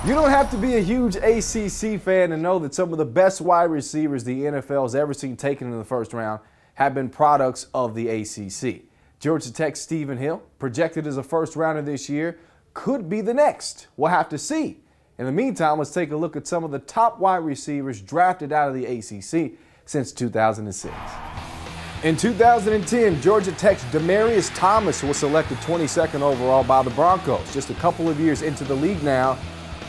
You don't have to be a huge ACC fan to know that some of the best wide receivers the NFL has ever seen taken in the first round have been products of the ACC. Georgia Tech's Stephen Hill, projected as a first rounder this year, could be the next. We'll have to see. In the meantime, let's take a look at some of the top wide receivers drafted out of the ACC since 2006. In 2010, Georgia Tech's DeMaryius Thomas was selected 22nd overall by the Broncos. Just a couple of years into the league now,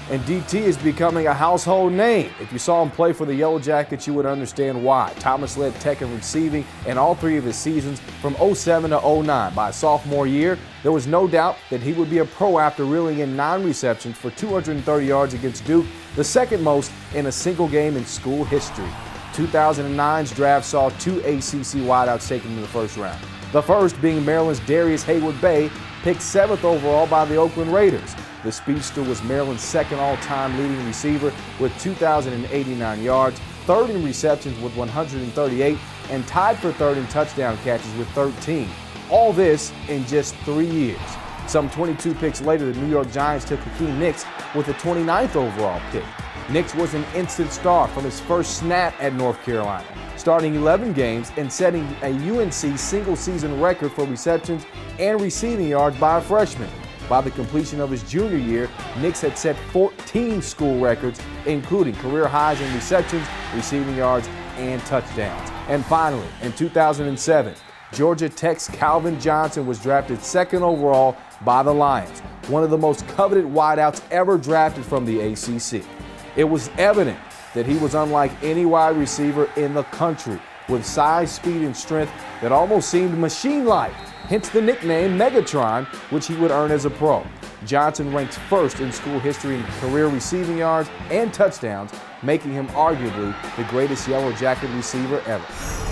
and DT is becoming a household name. If you saw him play for the Yellow Jackets, you would understand why. Thomas led Tech in receiving in all three of his seasons from 07 to 09. By sophomore year, there was no doubt that he would be a pro after reeling in 9 receptions for 230 yards against Duke, the second most in a single game in school history. 2009's draft saw 2 ACC wideouts taken in the first round. The first being Maryland's Darrius Heyward-Bey, picked 7th overall by the Oakland Raiders. The speedster was Maryland's second all-time leading receiver with 2,089 yards, third in receptions with 138, and tied for third in touchdown catches with 13. All this in just 3 years. Some 22 picks later, the New York Giants took Hakeem Nicks with the 29th overall pick. Nicks was an instant star from his first snap at North Carolina, starting 11 games and setting a UNC single-season record for receptions and receiving yards by a freshman. By the completion of his junior year, Nicks had set 14 school records, including career highs in receptions, receiving yards, and touchdowns. And finally, in 2007, Georgia Tech's Calvin Johnson was drafted 2nd overall by the Lions, one of the most coveted wideouts ever drafted from the ACC. It was evident that he was unlike any wide receiver in the country, with size, speed, and strength that almost seemed machine-like. Hence the nickname Megatron, which he would earn as a pro. Johnson ranks 1st in school history in career receiving yards and touchdowns, making him arguably the greatest Yellow Jacket receiver ever.